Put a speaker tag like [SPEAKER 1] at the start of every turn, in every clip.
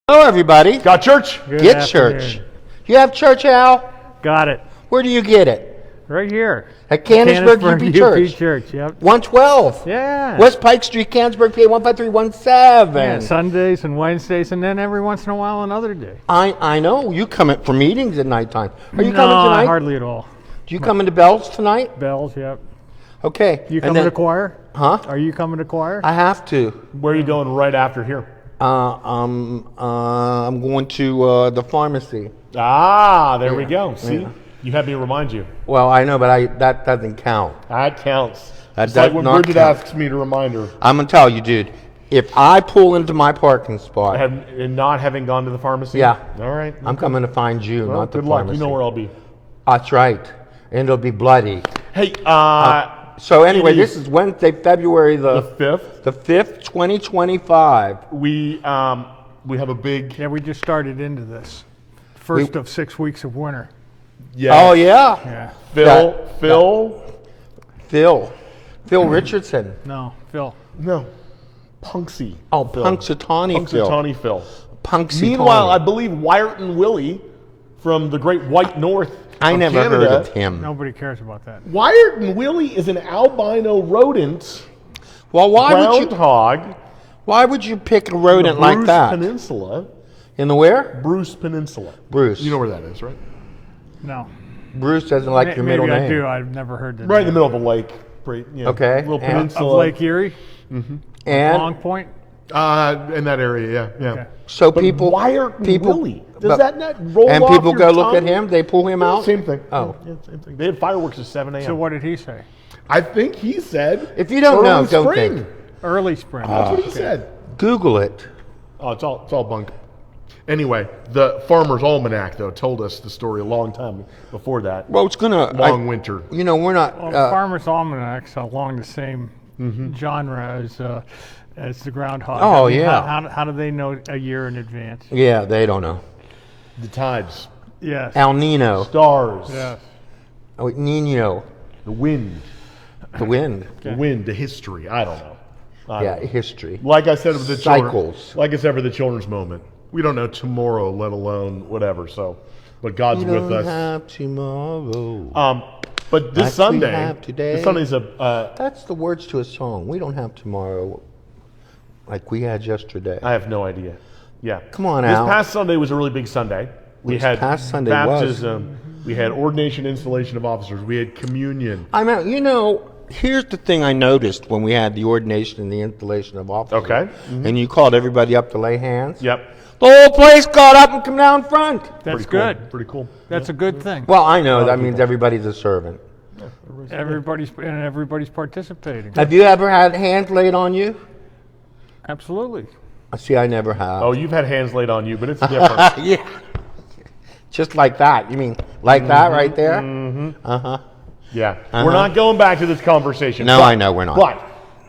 [SPEAKER 1] Hello, everybody.
[SPEAKER 2] Got church?
[SPEAKER 3] Good
[SPEAKER 1] Get
[SPEAKER 3] afternoon.
[SPEAKER 1] church. You have church, Al?
[SPEAKER 3] Got it.
[SPEAKER 1] Where do you get it?
[SPEAKER 3] Right here.
[SPEAKER 1] At Canonsburg UP Church.
[SPEAKER 3] Church, yep.
[SPEAKER 1] 112.
[SPEAKER 3] Yeah.
[SPEAKER 1] West Pike Street, Canonsburg, PA 15317.
[SPEAKER 3] Yeah, Sundays and Wednesdays, and then every once in a while another day.
[SPEAKER 1] I know. You come in for meetings at nighttime. Are you
[SPEAKER 3] No,
[SPEAKER 1] coming tonight?
[SPEAKER 3] hardly at all.
[SPEAKER 1] Do you come into Bells tonight?
[SPEAKER 3] Bells, yep.
[SPEAKER 1] Okay.
[SPEAKER 3] You coming to choir?
[SPEAKER 1] Huh?
[SPEAKER 3] Are you coming to choir?
[SPEAKER 1] I have to.
[SPEAKER 2] Where are you going right after here?
[SPEAKER 1] I'm going to the pharmacy.
[SPEAKER 2] Ah, there we go. See?
[SPEAKER 1] Yeah.
[SPEAKER 2] You had me remind you.
[SPEAKER 1] Well, I know, but that doesn't count.
[SPEAKER 2] That counts.
[SPEAKER 1] That
[SPEAKER 2] It's
[SPEAKER 1] does
[SPEAKER 2] like when
[SPEAKER 1] not
[SPEAKER 2] Bridget
[SPEAKER 1] count.
[SPEAKER 2] asks me to remind her.
[SPEAKER 1] I'm going to tell you, dude, if I pull into my parking spot,
[SPEAKER 2] And not having gone to the pharmacy?
[SPEAKER 1] Yeah.
[SPEAKER 2] All right.
[SPEAKER 1] I'm coming to find you,
[SPEAKER 2] Well,
[SPEAKER 1] not the
[SPEAKER 2] good luck.
[SPEAKER 1] pharmacy.
[SPEAKER 2] You know where I'll be.
[SPEAKER 1] That's right. And it'll be bloody.
[SPEAKER 2] Hey,
[SPEAKER 1] So anyway,
[SPEAKER 2] it
[SPEAKER 1] this is Wednesday, February
[SPEAKER 2] the
[SPEAKER 1] the
[SPEAKER 2] 5th.
[SPEAKER 1] 5th, 2025.
[SPEAKER 2] We have a big...
[SPEAKER 3] Yeah, we just started into this. First of 6 weeks of winter.
[SPEAKER 1] Oh, yeah.
[SPEAKER 3] Yeah.
[SPEAKER 1] Phil Richardson.
[SPEAKER 3] No, Phil.
[SPEAKER 2] No. Punksy.
[SPEAKER 1] Oh,
[SPEAKER 2] Phil.
[SPEAKER 1] Punxsutawney Phil.
[SPEAKER 2] Punxsutawney Phil.
[SPEAKER 1] Punxsutawney.
[SPEAKER 2] Meanwhile, I believe Wyerton Willie from the Great White North
[SPEAKER 1] I
[SPEAKER 2] of
[SPEAKER 1] never
[SPEAKER 2] Canada,
[SPEAKER 1] heard of him.
[SPEAKER 3] Nobody cares about that.
[SPEAKER 2] Wyerton Willie is an albino rodent,
[SPEAKER 1] Well,
[SPEAKER 2] groundhog,
[SPEAKER 1] why would you pick a
[SPEAKER 2] in the
[SPEAKER 1] rodent like
[SPEAKER 2] Bruce
[SPEAKER 1] that?
[SPEAKER 2] Peninsula.
[SPEAKER 1] In the where?
[SPEAKER 2] Bruce Peninsula.
[SPEAKER 1] Bruce.
[SPEAKER 2] You know where that is, right?
[SPEAKER 3] No.
[SPEAKER 1] Bruce doesn't like your middle
[SPEAKER 3] Maybe
[SPEAKER 1] name.
[SPEAKER 3] I do. I've never heard that.
[SPEAKER 2] Right in the middle of the lake. Right, yeah.
[SPEAKER 1] Okay,
[SPEAKER 2] Little
[SPEAKER 1] and-
[SPEAKER 2] peninsula.
[SPEAKER 3] Of Lake Erie?
[SPEAKER 1] And
[SPEAKER 3] Long Point?
[SPEAKER 2] In that area, yeah.
[SPEAKER 3] Okay.
[SPEAKER 1] so
[SPEAKER 2] But Wyerton Willie, does
[SPEAKER 1] but-
[SPEAKER 2] that not roll
[SPEAKER 1] and
[SPEAKER 2] off
[SPEAKER 1] people
[SPEAKER 2] your
[SPEAKER 1] go look at
[SPEAKER 2] tongue?
[SPEAKER 1] him. They pull him out.
[SPEAKER 2] Same thing.
[SPEAKER 1] Oh.
[SPEAKER 2] Yeah, same thing. They had fireworks at 7 a.m.
[SPEAKER 3] So what did he say?
[SPEAKER 2] I think he said
[SPEAKER 1] If you don't know,
[SPEAKER 2] early
[SPEAKER 1] don't
[SPEAKER 2] spring.
[SPEAKER 1] think.
[SPEAKER 3] Early spring.
[SPEAKER 2] That's what he said.
[SPEAKER 1] Google it.
[SPEAKER 2] Oh, it's all bunk. Anyway, the Farmer's Almanac, though, told us the story a long time before that.
[SPEAKER 1] Well, it's gonna
[SPEAKER 2] Long winter.
[SPEAKER 1] You know, we're not.
[SPEAKER 3] Well, Farmer's Almanac's along the same genre as the groundhog.
[SPEAKER 1] Oh,
[SPEAKER 3] I mean,
[SPEAKER 1] yeah.
[SPEAKER 3] How do they know a year in advance?
[SPEAKER 1] Yeah, they don't know.
[SPEAKER 2] The tides,
[SPEAKER 3] Yes.
[SPEAKER 1] El Nino,
[SPEAKER 2] stars,
[SPEAKER 3] Yes.
[SPEAKER 1] oh, Nino,
[SPEAKER 2] the wind,
[SPEAKER 1] the wind.
[SPEAKER 2] the history. I don't know. I
[SPEAKER 1] Yeah,
[SPEAKER 2] don't know.
[SPEAKER 1] history.
[SPEAKER 2] Like I said with the children,
[SPEAKER 1] Cycles.
[SPEAKER 2] like I said for the children's moment, we don't know tomorrow, let alone whatever. So, but God's
[SPEAKER 1] We
[SPEAKER 2] with
[SPEAKER 1] don't
[SPEAKER 2] us.
[SPEAKER 1] have tomorrow.
[SPEAKER 2] But this
[SPEAKER 1] Like we
[SPEAKER 2] Sunday,
[SPEAKER 1] have today.
[SPEAKER 2] this Sunday's a.
[SPEAKER 1] That's the words to a song. We don't have tomorrow, like we had yesterday.
[SPEAKER 2] I have no idea. Yeah.
[SPEAKER 1] Come on,
[SPEAKER 2] This
[SPEAKER 1] Al.
[SPEAKER 2] past Sunday was a really big Sunday. We
[SPEAKER 1] This
[SPEAKER 2] had
[SPEAKER 1] past Sunday was.
[SPEAKER 2] baptism. We had ordination, installation of officers. We had communion.
[SPEAKER 1] I mean, you know, here's the thing I noticed when we had the ordination and the installation of officers.
[SPEAKER 2] Okay.
[SPEAKER 1] And you called everybody up to lay hands.
[SPEAKER 2] Yep.
[SPEAKER 1] The whole place got up and come down front.
[SPEAKER 3] That's
[SPEAKER 2] Pretty cool.
[SPEAKER 3] good.
[SPEAKER 2] Pretty cool.
[SPEAKER 3] That's a good thing.
[SPEAKER 1] Well, I know that means everybody's a servant.
[SPEAKER 3] Everybody's participating.
[SPEAKER 1] Have you ever had hands laid on you?
[SPEAKER 3] Absolutely.
[SPEAKER 1] See, I never have.
[SPEAKER 2] Oh, you've had hands laid on you, but it's different.
[SPEAKER 1] Yeah. Just like that. You mean like that right there?
[SPEAKER 2] Yeah. We're not going back to this conversation.
[SPEAKER 1] No, I know we're not.
[SPEAKER 2] But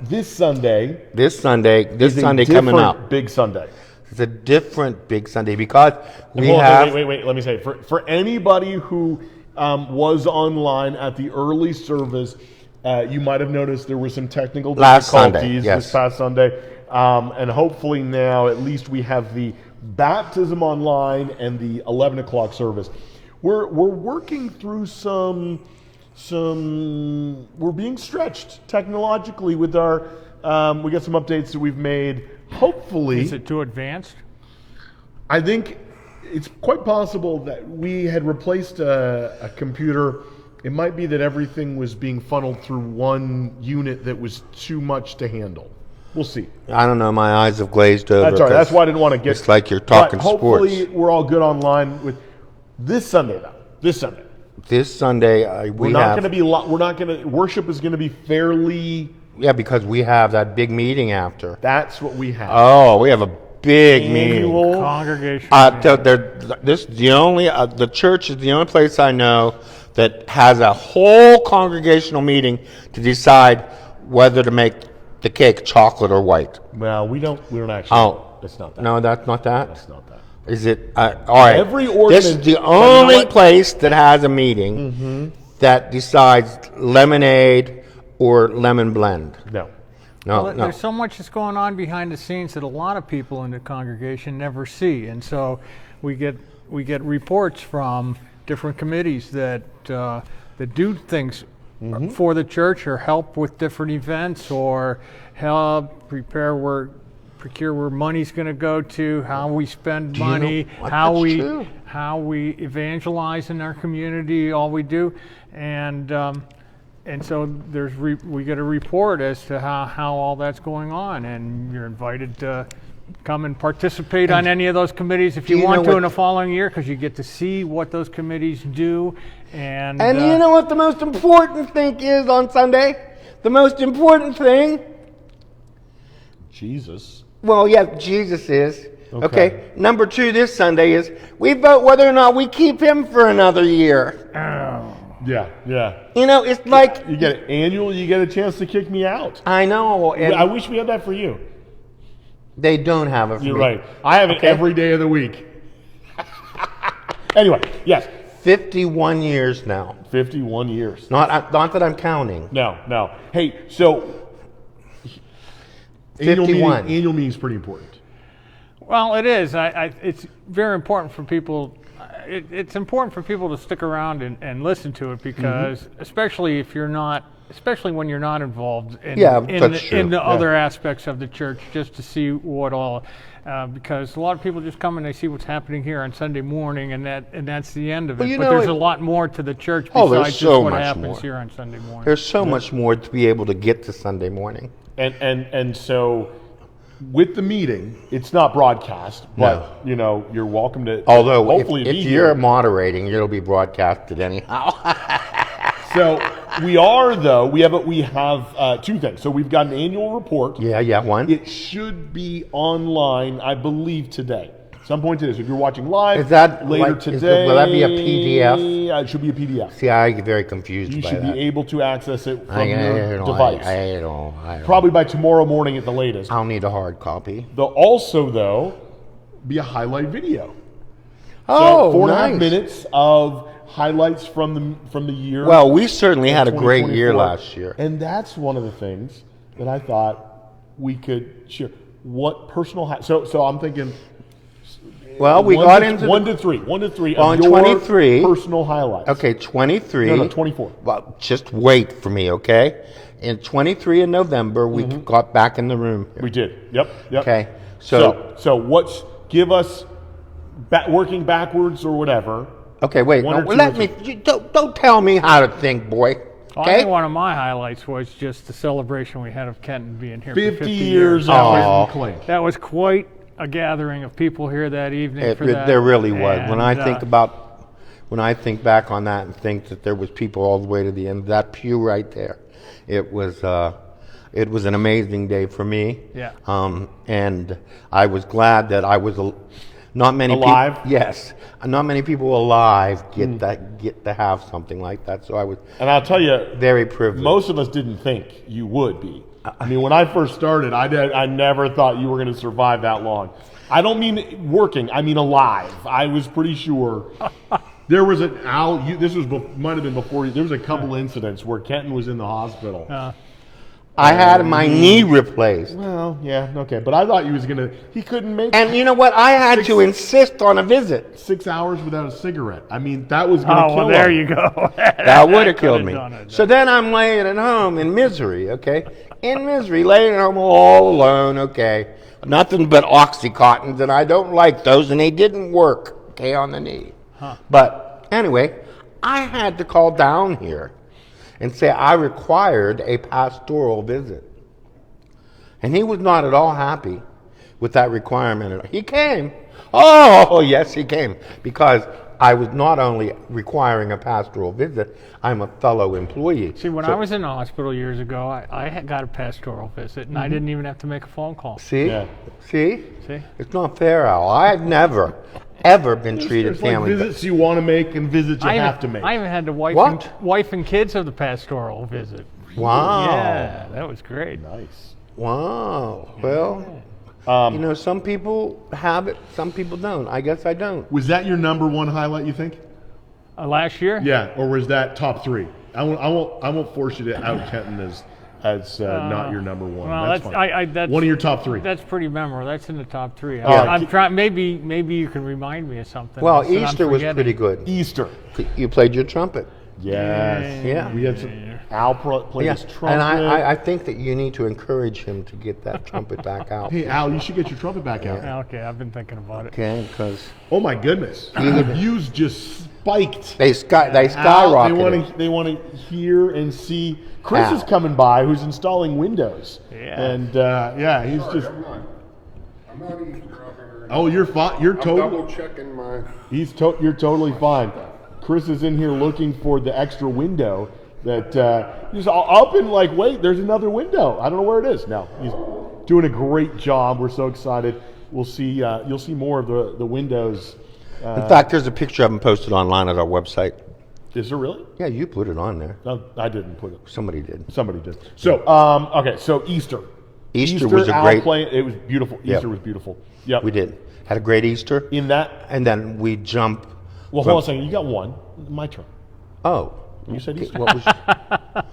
[SPEAKER 2] this Sunday
[SPEAKER 1] This Sunday
[SPEAKER 2] is a
[SPEAKER 1] coming
[SPEAKER 2] different
[SPEAKER 1] up.
[SPEAKER 2] big Sunday.
[SPEAKER 1] It's a different big Sunday because we
[SPEAKER 2] Hold on,
[SPEAKER 1] have.
[SPEAKER 2] wait. Let me say, for anybody who was online at the early service, you might have noticed there were some technical
[SPEAKER 1] Last Sunday,
[SPEAKER 2] difficulties
[SPEAKER 1] yes.
[SPEAKER 2] this past Sunday. And hopefully now at least we have the baptism online and the 11 o'clock service. We're working through we're being stretched technologically with our, we got some updates that we've made. Hopefully,
[SPEAKER 3] Is it too advanced?
[SPEAKER 2] I think it's quite possible that we had replaced a computer. It might be that everything was being funneled through one unit that was too much to handle. We'll see.
[SPEAKER 1] I don't know. My eyes have glazed over.
[SPEAKER 2] That's all right. That's
[SPEAKER 1] 'cause
[SPEAKER 2] why I didn't want to get.
[SPEAKER 1] It's like you're talking
[SPEAKER 2] but hopefully
[SPEAKER 1] sports.
[SPEAKER 2] we're all good online with this Sunday, though. This Sunday,
[SPEAKER 1] This Sunday
[SPEAKER 2] we're not going to be. We're not going to. Worship is going to be fairly.
[SPEAKER 1] Yeah, because we have that big meeting after.
[SPEAKER 2] That's what we have.
[SPEAKER 1] Oh, we have a big meeting.
[SPEAKER 2] Annual.
[SPEAKER 3] Congregation.
[SPEAKER 1] The church is the only place I know that has a whole congregational meeting to decide whether to make the cake chocolate or white.
[SPEAKER 2] Well, we don't actually.
[SPEAKER 1] Oh,
[SPEAKER 2] It's not that.
[SPEAKER 1] no, that's not that.
[SPEAKER 2] It's not that.
[SPEAKER 1] Is it? All right.
[SPEAKER 2] Every
[SPEAKER 1] This
[SPEAKER 2] ordinance-
[SPEAKER 1] is the
[SPEAKER 2] but you know
[SPEAKER 1] only
[SPEAKER 2] what?
[SPEAKER 1] place that has a meeting that decides lemonade or lemon blend.
[SPEAKER 2] No.
[SPEAKER 1] No,
[SPEAKER 3] Well,
[SPEAKER 1] no.
[SPEAKER 3] there's so much that's going on behind the scenes that a lot of people in the congregation never see, and so we get reports from different committees that do things for the church or help with different events or help procure where money's going to go to, how we spend money,
[SPEAKER 1] what?
[SPEAKER 3] how
[SPEAKER 1] That's
[SPEAKER 3] we
[SPEAKER 1] true.
[SPEAKER 3] how we evangelize in our community, all we do, and so we get a report as to how all that's going on, and you're invited to come and participate on any of those committees if you
[SPEAKER 1] you
[SPEAKER 3] want
[SPEAKER 1] know
[SPEAKER 3] to
[SPEAKER 1] what-
[SPEAKER 3] in the following year, because you get to see what those committees do, and
[SPEAKER 1] You know what the most important thing is on Sunday? The most important thing?
[SPEAKER 2] Jesus.
[SPEAKER 1] Well, yeah, Jesus is.
[SPEAKER 2] Okay.
[SPEAKER 1] Okay. Number 2 this Sunday is we vote whether or not we keep him for another year.
[SPEAKER 2] Yeah, yeah.
[SPEAKER 1] You know, it's like,
[SPEAKER 2] You get it annual. You get a chance to kick me out.
[SPEAKER 1] I know,
[SPEAKER 2] I
[SPEAKER 1] and
[SPEAKER 2] wish we had that for you.
[SPEAKER 1] they don't have it for
[SPEAKER 2] You're
[SPEAKER 1] me.
[SPEAKER 2] right. I have it
[SPEAKER 1] Okay.
[SPEAKER 2] every day of the week. Anyway, yes,
[SPEAKER 1] 51 years now.
[SPEAKER 2] 51 years.
[SPEAKER 1] Not that I'm counting.
[SPEAKER 2] No. Hey, so annual
[SPEAKER 1] 51.
[SPEAKER 2] meeting is pretty important.
[SPEAKER 3] well, it is. It's very important for people. It's important for people to stick around and listen to it because, especially when you're not involved in,
[SPEAKER 1] Yeah,
[SPEAKER 3] in,
[SPEAKER 1] that's
[SPEAKER 3] the,
[SPEAKER 1] true.
[SPEAKER 3] in the
[SPEAKER 1] Yeah.
[SPEAKER 3] other aspects of the church, just to see what all. Because a lot of people just come and they see what's happening here on Sunday morning, and that's the end of it.
[SPEAKER 1] Well, you
[SPEAKER 3] but
[SPEAKER 1] know,
[SPEAKER 3] there's
[SPEAKER 1] it-
[SPEAKER 3] a lot more to the church
[SPEAKER 1] Oh, there's
[SPEAKER 3] besides
[SPEAKER 1] so
[SPEAKER 3] just what
[SPEAKER 1] much
[SPEAKER 3] happens
[SPEAKER 1] more.
[SPEAKER 3] here on Sunday morning.
[SPEAKER 1] There's so much more to be able to get to Sunday morning.
[SPEAKER 2] And so with the meeting, it's not broadcast, but you're welcome to.
[SPEAKER 1] Although,
[SPEAKER 2] hopefully
[SPEAKER 1] if
[SPEAKER 2] be
[SPEAKER 1] you're
[SPEAKER 2] here.
[SPEAKER 1] moderating, it'll be broadcasted anyhow.
[SPEAKER 2] So we are though. We have 2 things. So we've got an annual report.
[SPEAKER 1] yeah, one.
[SPEAKER 2] It should be online, I believe, today. Some point today. So if you're watching live,
[SPEAKER 1] Is that
[SPEAKER 2] later
[SPEAKER 1] like-
[SPEAKER 2] today?
[SPEAKER 1] will that be a PDF?
[SPEAKER 2] It should be a PDF.
[SPEAKER 1] See, I get very confused
[SPEAKER 2] You
[SPEAKER 1] by
[SPEAKER 2] should
[SPEAKER 1] that.
[SPEAKER 2] be able to access it from
[SPEAKER 1] I
[SPEAKER 2] your
[SPEAKER 1] don't-
[SPEAKER 2] device.
[SPEAKER 1] I don't.
[SPEAKER 2] Probably by tomorrow morning at the latest.
[SPEAKER 1] I'll need a hard copy.
[SPEAKER 2] There'll also, though, be a highlight video.
[SPEAKER 1] Oh,
[SPEAKER 2] so 4.5
[SPEAKER 1] nice.
[SPEAKER 2] minutes of highlights from the year.
[SPEAKER 1] Well, we certainly had a great year
[SPEAKER 2] 2024.
[SPEAKER 1] last year.
[SPEAKER 2] And that's one of the things that I thought we could share. What personal so I'm thinking.
[SPEAKER 1] Well, we
[SPEAKER 2] one
[SPEAKER 1] got
[SPEAKER 2] to,
[SPEAKER 1] into
[SPEAKER 2] one
[SPEAKER 1] the,
[SPEAKER 2] to three
[SPEAKER 1] On
[SPEAKER 2] of your
[SPEAKER 1] 23.
[SPEAKER 2] personal highlights.
[SPEAKER 1] Okay, 23.
[SPEAKER 2] No, 24.
[SPEAKER 1] Well, just wait for me, okay? In 23 in November, we got back in the room.
[SPEAKER 2] We did. Yep.
[SPEAKER 1] Okay,
[SPEAKER 2] So what's give us working backwards or whatever.
[SPEAKER 1] Okay, wait.
[SPEAKER 2] One or
[SPEAKER 1] No,
[SPEAKER 2] two
[SPEAKER 1] let
[SPEAKER 2] or
[SPEAKER 1] me. Don't tell me how to think, boy.
[SPEAKER 3] I
[SPEAKER 1] Okay.
[SPEAKER 3] think one of my highlights was just the celebration we had of Kenton being here
[SPEAKER 2] 50
[SPEAKER 3] for 50
[SPEAKER 2] years
[SPEAKER 1] Oh.
[SPEAKER 2] of Clink.
[SPEAKER 3] That was quite a gathering of people here that evening. For that.
[SPEAKER 1] There really was. When I
[SPEAKER 3] And,
[SPEAKER 1] think back on that and think that there was people all the way to the end, that pew right there, it was an amazing day for me.
[SPEAKER 3] Yeah.
[SPEAKER 1] And I was glad that I was not many
[SPEAKER 2] Alive?
[SPEAKER 1] Yes, not many people alive get to have something like that. So I was
[SPEAKER 2] And I'll tell you,
[SPEAKER 1] very privileged.
[SPEAKER 2] most of us didn't think you would be. I mean, when I first started, I never thought you were going to survive that long. I don't mean working; I mean alive. I was pretty sure. There was might have been before you. There was a couple incidents where Kenton was in the hospital.
[SPEAKER 1] I had my knee replaced.
[SPEAKER 2] Well, yeah, okay, but I thought he couldn't make
[SPEAKER 1] And you know what? I had to insist on a visit.
[SPEAKER 2] 6 hours without a cigarette. I mean, that was going to
[SPEAKER 3] Oh,
[SPEAKER 2] kill
[SPEAKER 3] well,
[SPEAKER 2] him.
[SPEAKER 3] there you go.
[SPEAKER 1] That would have killed
[SPEAKER 3] could've
[SPEAKER 1] me.
[SPEAKER 3] done it.
[SPEAKER 1] So then I'm laying at home in misery, okay? In misery, laying at home all alone, okay? Nothing but Oxycontins, and I don't like those, and they didn't work, okay, on the knee. But anyway, I had to call down here and say I required a pastoral visit. And he was not at all happy with that requirement. He came. Oh, yes, he came. Because I was not only requiring a pastoral visit, I'm a fellow employee.
[SPEAKER 3] See, when I was in the hospital years ago, I had got a pastoral visit, and I didn't even have to make a phone call.
[SPEAKER 1] See?
[SPEAKER 2] Yeah.
[SPEAKER 1] See?
[SPEAKER 3] See?
[SPEAKER 1] It's not fair, Al. I've never, ever been treated
[SPEAKER 2] There's like
[SPEAKER 1] family.
[SPEAKER 2] visits you want to make and visits you have to make.
[SPEAKER 3] I even had the
[SPEAKER 1] What?
[SPEAKER 3] wife and kids of the pastoral visit.
[SPEAKER 1] Wow.
[SPEAKER 3] Yeah, that was great.
[SPEAKER 2] Nice.
[SPEAKER 1] Wow. Well, you know, some people have it, some people don't. I guess I don't.
[SPEAKER 2] Was that your number one highlight, you think?
[SPEAKER 3] Last year?
[SPEAKER 2] Yeah, or was that top three? I won't force you to out Kenton as not your number one.
[SPEAKER 3] Well,
[SPEAKER 2] that's fine.
[SPEAKER 3] that's
[SPEAKER 2] One of your top three.
[SPEAKER 3] That's pretty memorable. That's in the top three.
[SPEAKER 2] Yeah.
[SPEAKER 3] I'm trying. Maybe you can remind me of something.
[SPEAKER 1] Well,
[SPEAKER 3] that I'm
[SPEAKER 1] Easter was
[SPEAKER 3] forgetting.
[SPEAKER 1] pretty good.
[SPEAKER 2] Easter.
[SPEAKER 1] You played your trumpet.
[SPEAKER 2] Yes.
[SPEAKER 1] Yeah.
[SPEAKER 2] We had some. Al played his trumpet.
[SPEAKER 1] And I think that you need to encourage him to get that trumpet back out.
[SPEAKER 2] Hey, Al, you should get your trumpet back out.
[SPEAKER 3] Okay, I've been thinking about it.
[SPEAKER 1] Okay, because
[SPEAKER 2] Oh my goodness, the views just spiked.
[SPEAKER 1] they
[SPEAKER 2] Al,
[SPEAKER 1] skyrocketed.
[SPEAKER 2] they want to hear and see. Chris
[SPEAKER 1] Al.
[SPEAKER 2] is coming by, who's installing Windows.
[SPEAKER 3] Yeah.
[SPEAKER 2] And he's just.
[SPEAKER 4] I'm not eavesdropping.
[SPEAKER 2] Oh, you're fine. You're
[SPEAKER 4] I'm
[SPEAKER 2] totally.
[SPEAKER 4] double checking my.
[SPEAKER 2] You're totally fine. Chris is in here looking for the extra window that he's up and like, wait, there's another window. I don't know where it is. No, he's doing a great job. We're so excited. We'll see. You'll see more of the windows.
[SPEAKER 1] In fact, there's a picture of him posted online at our website.
[SPEAKER 2] Is there really?
[SPEAKER 1] Yeah, you put it on there.
[SPEAKER 2] No, I didn't put it.
[SPEAKER 1] Somebody did.
[SPEAKER 2] Somebody did. So, okay. So Easter.
[SPEAKER 1] Easter was a
[SPEAKER 2] Al
[SPEAKER 1] great.
[SPEAKER 2] playing. It was beautiful.
[SPEAKER 1] Yep.
[SPEAKER 2] Easter was beautiful. Yep.
[SPEAKER 1] We did. Had a great Easter.
[SPEAKER 2] In that.
[SPEAKER 1] And then we jump.
[SPEAKER 2] Well, hold on a second. You got one. My turn.
[SPEAKER 1] Oh.
[SPEAKER 2] You said Easter.
[SPEAKER 1] What was,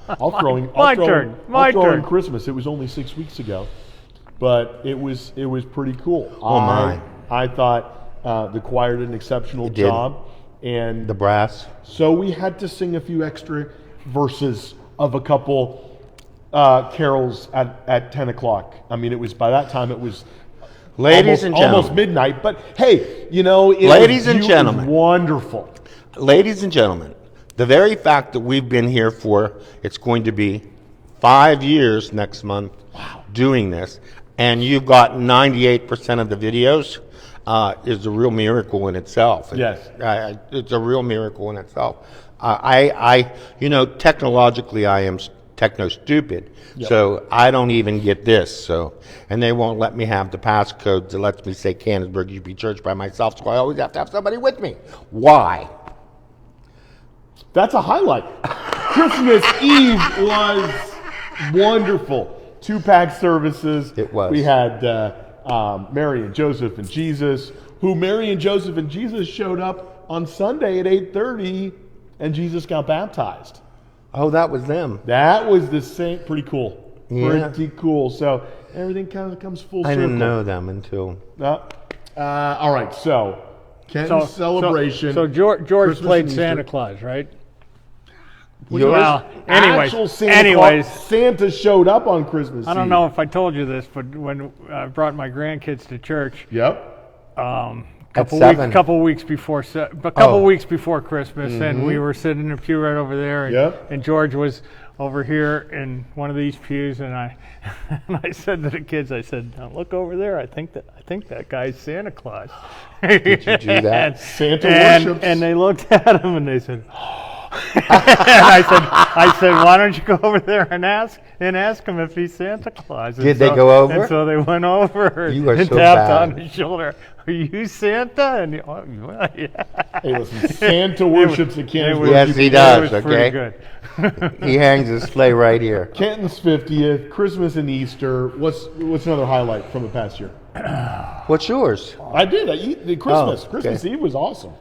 [SPEAKER 2] I'll throw in.
[SPEAKER 3] My
[SPEAKER 2] I'll throw
[SPEAKER 3] turn.
[SPEAKER 2] In,
[SPEAKER 3] My
[SPEAKER 2] I'll throw in
[SPEAKER 3] turn.
[SPEAKER 2] Christmas. It was only 6 weeks ago, but it was pretty cool.
[SPEAKER 1] Oh, my.
[SPEAKER 2] I thought the choir did an exceptional
[SPEAKER 1] did.
[SPEAKER 2] job, and
[SPEAKER 1] the brass.
[SPEAKER 2] so we had to sing a few extra verses of a couple carols at 10 o'clock. I mean, it was by that time it was.
[SPEAKER 1] Ladies and gentlemen.
[SPEAKER 2] almost midnight. But hey, you know,
[SPEAKER 1] Ladies and gentlemen.
[SPEAKER 2] wonderful.
[SPEAKER 1] Ladies and gentlemen, the very fact that we've been here for, it's going to be 5 years next month doing this, and you've got 98% of the videos, is a real miracle in itself.
[SPEAKER 2] Yes.
[SPEAKER 1] It's a real miracle in itself. Technologically, I am techno stupid, so I don't even get this. So, and they won't let me have the passcode that lets me say Canonsburg UP Church by myself. So I always have to have somebody with me. Why?
[SPEAKER 2] That's a highlight. Christmas Eve was wonderful. 2-pack services.
[SPEAKER 1] It was.
[SPEAKER 2] We had Mary and Joseph and Jesus, who Mary and Joseph and Jesus showed up on Sunday at 8:30, and Jesus got baptized.
[SPEAKER 1] Oh, that was them.
[SPEAKER 2] That was the same. Pretty cool.
[SPEAKER 1] Yeah.
[SPEAKER 2] Pretty cool. So everything kind of comes full circle.
[SPEAKER 1] I didn't know them until.
[SPEAKER 2] All right. So Kenton's celebration.
[SPEAKER 3] So George
[SPEAKER 2] Christmas
[SPEAKER 3] played
[SPEAKER 2] and Easter.
[SPEAKER 3] Santa Claus, right?
[SPEAKER 1] Yours?
[SPEAKER 3] Well, anyways,
[SPEAKER 2] Actual Santa Claus,
[SPEAKER 3] anyways,
[SPEAKER 2] Santa showed up on Christmas
[SPEAKER 3] I don't
[SPEAKER 2] Eve.
[SPEAKER 3] know if I told you this, but when I brought my grandkids to church,
[SPEAKER 2] Yep.
[SPEAKER 3] couple weeks before Christmas,
[SPEAKER 2] Mm-hmm.
[SPEAKER 3] and we were sitting in a pew right over there, and,
[SPEAKER 2] Yep.
[SPEAKER 3] and George was over here in one of these pews, and I and I said to the kids, I said, now look over there, I think that guy's Santa Claus.
[SPEAKER 1] Did you do that?
[SPEAKER 2] Santa
[SPEAKER 3] and,
[SPEAKER 2] worships.
[SPEAKER 3] and they looked at him and they said, and I said, why don't you go over there and ask him if he's Santa Claus? And
[SPEAKER 1] Did they go over?
[SPEAKER 3] And so they went over
[SPEAKER 1] You are
[SPEAKER 3] and
[SPEAKER 1] so
[SPEAKER 3] tapped
[SPEAKER 1] bad.
[SPEAKER 3] on his shoulder. Are you Santa? And well, yeah.
[SPEAKER 2] Hey, listen, Santa worships at Canonsburg.
[SPEAKER 1] Yes, he
[SPEAKER 3] It
[SPEAKER 1] does,
[SPEAKER 3] was pretty
[SPEAKER 1] okay?
[SPEAKER 3] good.
[SPEAKER 1] He hangs his sleigh right here.
[SPEAKER 2] Canton's 50th, Christmas and Easter. What's another highlight from the past year?
[SPEAKER 1] What's yours?
[SPEAKER 2] I did. The Christmas.
[SPEAKER 1] Oh, okay.
[SPEAKER 2] Christmas Eve was awesome.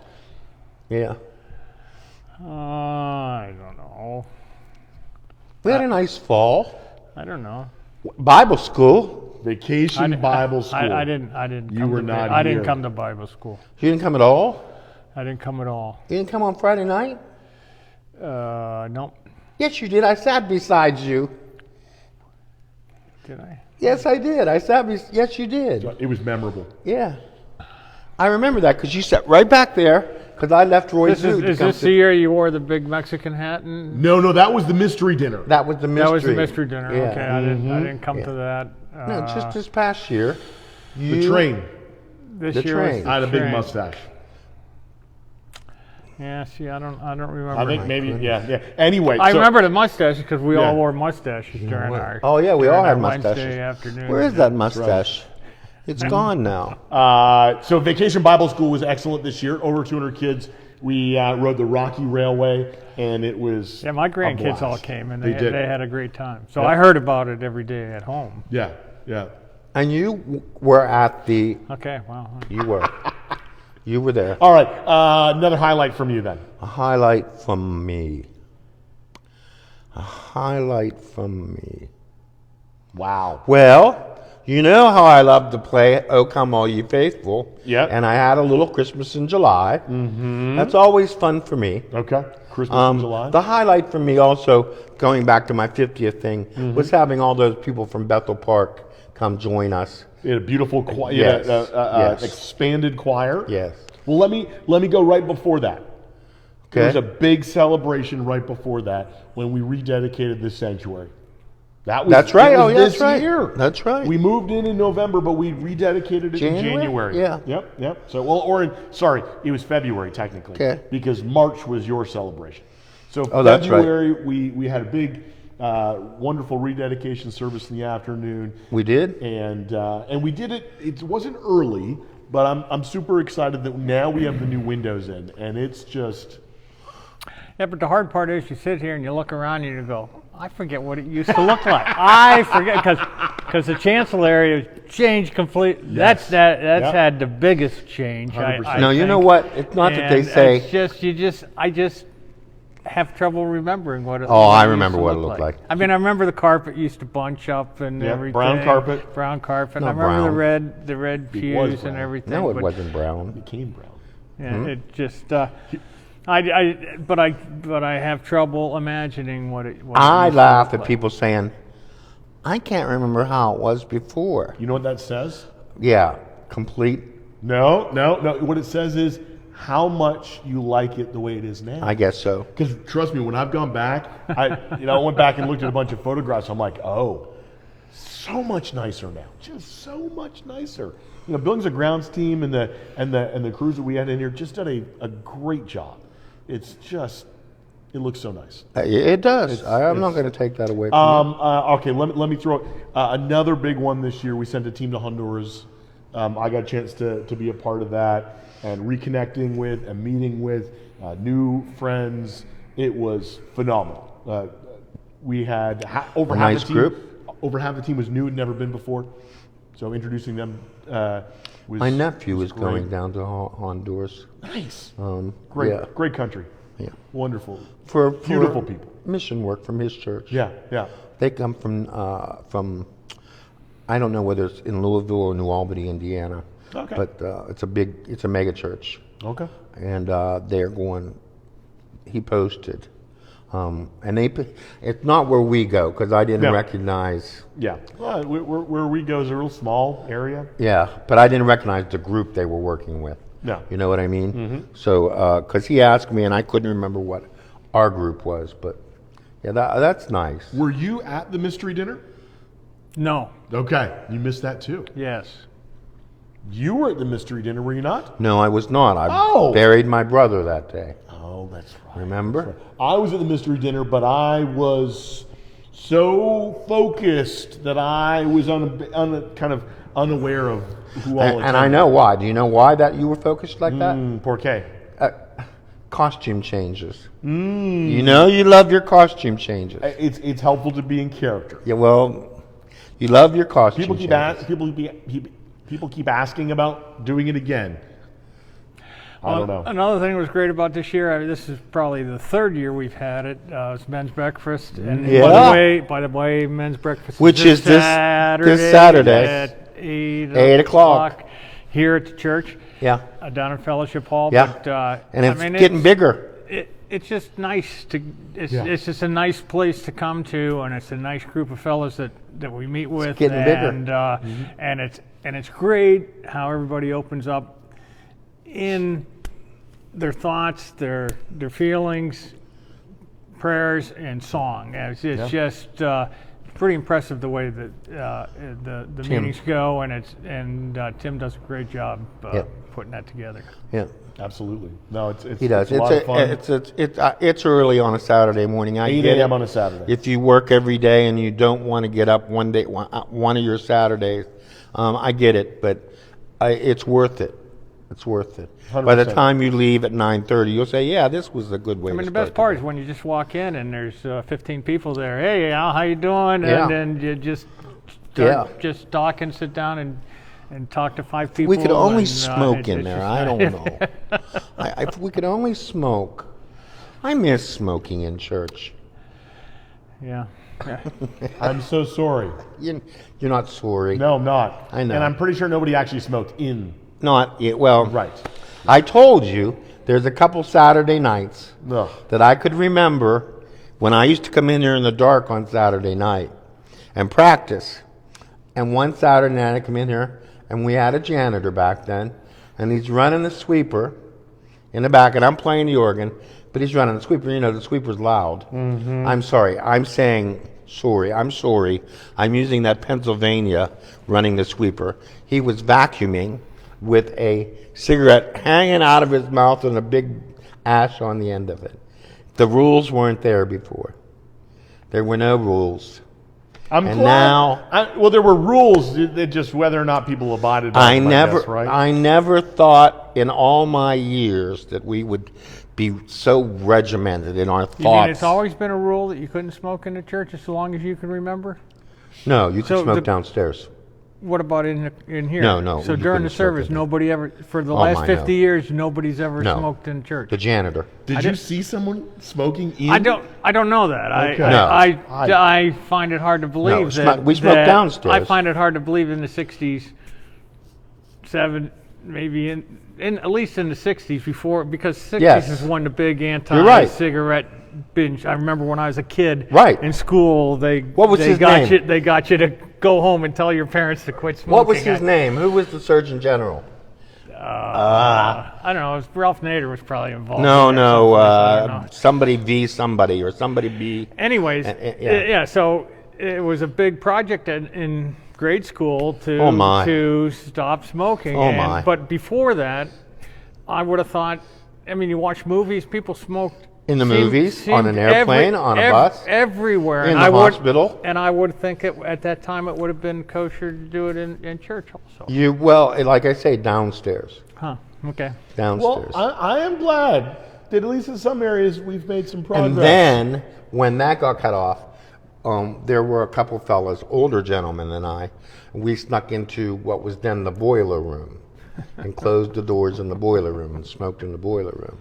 [SPEAKER 1] Yeah.
[SPEAKER 3] I don't know.
[SPEAKER 1] We had a nice fall.
[SPEAKER 3] I don't know.
[SPEAKER 1] Bible school.
[SPEAKER 2] Vacation Bible School.
[SPEAKER 3] I didn't.
[SPEAKER 2] You
[SPEAKER 3] come
[SPEAKER 2] were
[SPEAKER 3] to
[SPEAKER 2] not
[SPEAKER 3] I didn't
[SPEAKER 2] here.
[SPEAKER 3] come to Bible school.
[SPEAKER 1] You didn't come at all?
[SPEAKER 3] I didn't come at all.
[SPEAKER 1] You didn't come on Friday night?
[SPEAKER 3] No.
[SPEAKER 1] Yes, you did. I sat beside you.
[SPEAKER 3] Did I?
[SPEAKER 1] Yes, I did. Yes, you did.
[SPEAKER 2] It was memorable.
[SPEAKER 1] Yeah. I remember that because you sat right back there because I left Roy Zoo to
[SPEAKER 3] Is
[SPEAKER 1] come
[SPEAKER 3] this the year you wore the big Mexican hat? And
[SPEAKER 2] No, that was the mystery dinner.
[SPEAKER 1] That was the mystery.
[SPEAKER 3] that was the mystery dinner.
[SPEAKER 1] Yeah.
[SPEAKER 3] Okay, I didn't come to that.
[SPEAKER 1] No, just this past year.
[SPEAKER 2] The train.
[SPEAKER 3] This
[SPEAKER 1] the
[SPEAKER 3] year
[SPEAKER 1] train.
[SPEAKER 3] was
[SPEAKER 2] I had a big
[SPEAKER 3] train.
[SPEAKER 2] mustache.
[SPEAKER 3] Yeah, see, I don't remember.
[SPEAKER 2] I think maybe, yeah. Anyway.
[SPEAKER 3] I
[SPEAKER 2] so-
[SPEAKER 3] remember the mustache because we
[SPEAKER 2] Yeah.
[SPEAKER 3] all wore mustaches during our.
[SPEAKER 1] Oh, yeah, we
[SPEAKER 3] during
[SPEAKER 1] all
[SPEAKER 3] our
[SPEAKER 1] had
[SPEAKER 3] Wednesday
[SPEAKER 1] mustaches.
[SPEAKER 3] afternoon.
[SPEAKER 1] Where is that mustache? It's gone now.
[SPEAKER 2] So Vacation Bible School was excellent this year. Over 200 kids. We rode the Rocky Railway, and it was
[SPEAKER 3] Yeah, my
[SPEAKER 2] a
[SPEAKER 3] grandkids all
[SPEAKER 2] blast.
[SPEAKER 3] came and
[SPEAKER 2] They
[SPEAKER 3] they
[SPEAKER 2] did.
[SPEAKER 3] had a great time. So
[SPEAKER 2] Yeah.
[SPEAKER 3] I heard about it every day at home.
[SPEAKER 2] Yeah.
[SPEAKER 1] And you were at the.
[SPEAKER 3] Okay, wow.
[SPEAKER 1] You were. You were there.
[SPEAKER 2] All right. Another highlight from you then.
[SPEAKER 1] A highlight from me. A highlight from me.
[SPEAKER 2] Wow.
[SPEAKER 1] Well, you know how I love to play "O Come All Ye Faithful."
[SPEAKER 2] Yep.
[SPEAKER 1] And I had a little Christmas in July. Mm-hmm. That's always fun for me.
[SPEAKER 2] Okay. Christmas in July.
[SPEAKER 1] The highlight for me also, going back to my 50th thing, was having all those people from Bethel Park come join us.
[SPEAKER 2] You had a beautiful choir,
[SPEAKER 1] Yes. Yes.
[SPEAKER 2] expanded choir.
[SPEAKER 1] Yes.
[SPEAKER 2] Well, let me go right before that. There was
[SPEAKER 1] Okay.
[SPEAKER 2] a big celebration right before that when we rededicated this sanctuary. That was,
[SPEAKER 1] That's right.
[SPEAKER 2] it was
[SPEAKER 1] Oh, yeah, that's
[SPEAKER 2] this
[SPEAKER 1] right.
[SPEAKER 2] year.
[SPEAKER 1] That's right.
[SPEAKER 2] We moved in November, but we rededicated it in
[SPEAKER 1] January?
[SPEAKER 2] January.
[SPEAKER 1] Yeah.
[SPEAKER 2] Yep. So, sorry, it was February technically.
[SPEAKER 1] Okay.
[SPEAKER 2] Because March was your celebration. So
[SPEAKER 1] Oh, that's right.
[SPEAKER 2] February, we had a big, wonderful rededication service in the afternoon.
[SPEAKER 1] We did?
[SPEAKER 2] And we did it. It wasn't early, but I'm super excited that now we have the new windows in, and it's just.
[SPEAKER 3] Yeah, but the hard part is you sit here and you look around and you go, I forget what it used to look like. I forget because the chancel area changed completely.
[SPEAKER 2] Yes.
[SPEAKER 3] That's
[SPEAKER 2] Yep.
[SPEAKER 3] had the biggest change.
[SPEAKER 2] 100%.
[SPEAKER 1] No, you
[SPEAKER 3] think.
[SPEAKER 1] know what? It's not that they
[SPEAKER 3] And
[SPEAKER 1] say.
[SPEAKER 3] I just have trouble remembering what it.
[SPEAKER 1] Oh, I
[SPEAKER 3] used
[SPEAKER 1] remember
[SPEAKER 3] to
[SPEAKER 1] what it
[SPEAKER 3] look
[SPEAKER 1] looked like.
[SPEAKER 3] I mean, I remember the carpet used to bunch up and
[SPEAKER 2] Yeah,
[SPEAKER 3] everything.
[SPEAKER 2] brown carpet.
[SPEAKER 3] Brown carpet.
[SPEAKER 1] Not
[SPEAKER 3] I remember
[SPEAKER 1] brown.
[SPEAKER 3] the red
[SPEAKER 2] was
[SPEAKER 3] pews
[SPEAKER 2] brown.
[SPEAKER 3] and everything.
[SPEAKER 1] No, it
[SPEAKER 3] but-
[SPEAKER 1] wasn't brown.
[SPEAKER 2] Became brown.
[SPEAKER 3] Yeah, it just. But I have trouble imagining what it. What it
[SPEAKER 1] I
[SPEAKER 3] used to
[SPEAKER 1] laugh
[SPEAKER 3] look
[SPEAKER 1] at
[SPEAKER 3] like.
[SPEAKER 1] people saying, I can't remember how it was before.
[SPEAKER 2] You know what that says?
[SPEAKER 1] Yeah, complete.
[SPEAKER 2] No. What it says is how much you like it the way it is now.
[SPEAKER 1] I guess so.
[SPEAKER 2] Because trust me, when I've gone back, I went back and looked at a bunch of photographs. I'm like, oh, so much nicer now. Just so much nicer. Buildings and Grounds team and the crews that we had in here just did a great job. It's just, it looks so nice.
[SPEAKER 1] It does. I'm not
[SPEAKER 2] it's-
[SPEAKER 1] going to take that away from you.
[SPEAKER 2] Okay, let me throw another big one this year. We sent a team to Honduras. I got a chance to be a part of that and reconnecting with and meeting with new friends. It was phenomenal. We had over
[SPEAKER 1] A
[SPEAKER 2] half
[SPEAKER 1] nice
[SPEAKER 2] the team.
[SPEAKER 1] group?
[SPEAKER 2] Over half the team was new, had never been before. So introducing them was
[SPEAKER 1] My nephew is
[SPEAKER 2] great.
[SPEAKER 1] going down to Honduras.
[SPEAKER 2] Nice,
[SPEAKER 1] Great. Yeah.
[SPEAKER 2] great country,
[SPEAKER 1] Yeah.
[SPEAKER 2] wonderful,
[SPEAKER 1] For
[SPEAKER 2] beautiful people.
[SPEAKER 1] Mission work from his church.
[SPEAKER 2] Yeah.
[SPEAKER 1] They come from I don't know whether it's in Louisville or New Albany, Indiana.
[SPEAKER 2] Okay.
[SPEAKER 1] But it's a mega church.
[SPEAKER 2] Okay.
[SPEAKER 1] And they're going, he posted. And it's not where we go, because I didn't
[SPEAKER 2] No.
[SPEAKER 1] recognize,
[SPEAKER 2] Yeah. Well, where we go is a real small area.
[SPEAKER 1] but I didn't recognize the group they were working with.
[SPEAKER 2] No.
[SPEAKER 1] You know what I mean? So, because he asked me, and I couldn't remember what our group was, but yeah, that's nice.
[SPEAKER 2] Were you at the mystery dinner?
[SPEAKER 3] No.
[SPEAKER 2] Okay. You missed that too.
[SPEAKER 3] Yes.
[SPEAKER 2] You were at the mystery dinner, were you not?
[SPEAKER 1] No, I was not. I
[SPEAKER 2] Oh!
[SPEAKER 1] buried my brother that day.
[SPEAKER 2] Oh, that's right.
[SPEAKER 1] Remember?
[SPEAKER 2] I was at the mystery dinner, but I was so focused that I was kind of unaware of who all
[SPEAKER 1] And I know why. Do you know why that you were focused like that?
[SPEAKER 2] Porque.
[SPEAKER 1] Costume changes. You know you love your costume changes.
[SPEAKER 2] It's helpful to be in character.
[SPEAKER 1] Yeah, well, you love your costume
[SPEAKER 2] People keep
[SPEAKER 1] changes.
[SPEAKER 2] people keep asking about doing it again. I don't know.
[SPEAKER 3] Another thing that was great about this year, this is probably the third year we've had it, it's men's breakfast. And
[SPEAKER 1] Yeah.
[SPEAKER 3] by the way, men's breakfast
[SPEAKER 1] Which is this Saturday.
[SPEAKER 3] at
[SPEAKER 1] 8 o'clock.
[SPEAKER 3] here at the church,
[SPEAKER 1] Yeah,
[SPEAKER 3] down in Fellowship Hall.
[SPEAKER 1] yeah.
[SPEAKER 3] But,
[SPEAKER 1] And it's getting bigger.
[SPEAKER 3] It's just nice to.
[SPEAKER 2] Yeah.
[SPEAKER 3] It's just a nice place to come to, and it's a nice group of fellows that we meet with.
[SPEAKER 1] getting bigger.
[SPEAKER 3] And it's great how everybody opens up in their thoughts, their feelings, prayers, and song. It's just pretty impressive the way that the meetings go, and Tim does a great job putting that together.
[SPEAKER 1] Yeah,
[SPEAKER 2] Absolutely. No, it's
[SPEAKER 1] he does.
[SPEAKER 2] It's a lot of fun.
[SPEAKER 1] It's early on a Saturday morning. I
[SPEAKER 2] 8
[SPEAKER 1] get
[SPEAKER 2] a.m.
[SPEAKER 1] it.
[SPEAKER 2] on a Saturday.
[SPEAKER 1] If you work every day and you don't want to get up one day, one of your Saturdays, I get it, but it's worth it. It's worth it. By the
[SPEAKER 2] 100%.
[SPEAKER 1] time you leave at 9:30, you'll say, "Yeah, this was a good way."
[SPEAKER 3] I mean,
[SPEAKER 1] to
[SPEAKER 3] the best
[SPEAKER 1] start
[SPEAKER 3] part is when you just walk in and there's 15 people there. Hey, Al, how you doing?
[SPEAKER 1] Yeah.
[SPEAKER 3] And then you just
[SPEAKER 1] Yeah.
[SPEAKER 3] just talk and sit down and talk to 5 people.
[SPEAKER 1] We could only
[SPEAKER 3] and,
[SPEAKER 1] smoke
[SPEAKER 3] it's
[SPEAKER 1] in
[SPEAKER 3] just
[SPEAKER 1] there. I don't know. If we could only smoke. I miss smoking in church.
[SPEAKER 3] Yeah.
[SPEAKER 2] I'm so sorry.
[SPEAKER 1] You're not sorry.
[SPEAKER 2] No, I'm not.
[SPEAKER 1] I know.
[SPEAKER 2] And I'm pretty sure nobody actually smoked in.
[SPEAKER 1] Not yet. Well,
[SPEAKER 2] Right.
[SPEAKER 1] I told you there's a couple Saturday nights
[SPEAKER 2] Ugh.
[SPEAKER 1] that I could remember when I used to come in here in the dark on Saturday night and practice. And one Saturday night I come in here and we had a janitor back then, and he's running the sweeper in the back, and I'm playing the organ, but he's running the sweeper. You know, the sweeper's loud. Mm-hmm. I'm sorry. I'm saying sorry. I'm sorry. I'm using that Pennsylvania running the sweeper. He was vacuuming with a cigarette hanging out of his mouth and a big ash on the end of it. The rules weren't there before. There were no rules.
[SPEAKER 2] I'm
[SPEAKER 1] And
[SPEAKER 2] glad.
[SPEAKER 1] now-
[SPEAKER 2] Well, there were rules. It just whether or not people abided by them, I guess, right?
[SPEAKER 1] I never thought in all my years that we would be so regimented in our
[SPEAKER 3] You
[SPEAKER 1] thoughts.
[SPEAKER 3] mean it's always been a rule that you couldn't smoke in the church as long as you can remember?
[SPEAKER 1] No, you could
[SPEAKER 3] So
[SPEAKER 1] smoke
[SPEAKER 3] the-
[SPEAKER 1] downstairs.
[SPEAKER 3] What about in here?
[SPEAKER 1] No,
[SPEAKER 3] So
[SPEAKER 1] you
[SPEAKER 3] during
[SPEAKER 1] couldn't
[SPEAKER 3] the
[SPEAKER 1] smoke
[SPEAKER 3] service,
[SPEAKER 1] in there.
[SPEAKER 3] nobody ever, for the
[SPEAKER 1] Oh,
[SPEAKER 3] last
[SPEAKER 1] my,
[SPEAKER 3] 50
[SPEAKER 1] no.
[SPEAKER 3] years, nobody's ever
[SPEAKER 1] No.
[SPEAKER 3] smoked in church.
[SPEAKER 1] The janitor.
[SPEAKER 2] Did you see someone smoking in?
[SPEAKER 3] I don't know that.
[SPEAKER 2] Okay.
[SPEAKER 1] No.
[SPEAKER 3] I find it hard to believe
[SPEAKER 1] No,
[SPEAKER 3] that
[SPEAKER 1] we smoked
[SPEAKER 3] that-
[SPEAKER 1] downstairs.
[SPEAKER 3] I find it hard to believe in the 60s, maybe in at least in the 60s before, because 60s
[SPEAKER 1] Yes.
[SPEAKER 3] is when the big
[SPEAKER 1] right.
[SPEAKER 3] anti-cigarette binge. I remember when I was a kid,
[SPEAKER 1] Right.
[SPEAKER 3] in school,
[SPEAKER 1] What was
[SPEAKER 3] they
[SPEAKER 1] his
[SPEAKER 3] got
[SPEAKER 1] name?
[SPEAKER 3] you they got you to go home and tell your parents to quit smoking.
[SPEAKER 1] What was his name? Who was the Surgeon General?
[SPEAKER 3] I don't know. It was Ralph Nader was probably involved.
[SPEAKER 1] No,
[SPEAKER 3] in that someplace, I don't know.
[SPEAKER 1] somebody V somebody or somebody B.
[SPEAKER 3] Anyways,
[SPEAKER 1] yeah.
[SPEAKER 3] so it was a big project in grade school to
[SPEAKER 1] Oh, my.
[SPEAKER 3] to stop smoking.
[SPEAKER 1] Oh, my.
[SPEAKER 3] But before that, I would have thought. I mean, you watch movies, people smoked
[SPEAKER 1] In the movies, on an airplane, on a bus,
[SPEAKER 3] everywhere.
[SPEAKER 1] in
[SPEAKER 3] and
[SPEAKER 1] the
[SPEAKER 3] I
[SPEAKER 1] hospital.
[SPEAKER 3] And I would think at that time it would have been kosher to do it in church also.
[SPEAKER 1] Well, like I say, downstairs.
[SPEAKER 3] Huh? Okay.
[SPEAKER 2] Well,
[SPEAKER 1] Downstairs.
[SPEAKER 2] I am glad that at least in some areas we've made some progress.
[SPEAKER 1] And then, when that got cut off, there were a couple fellas, older gentlemen than I. We snuck into what was then the boiler room and closed the doors in the boiler room and smoked in the boiler room.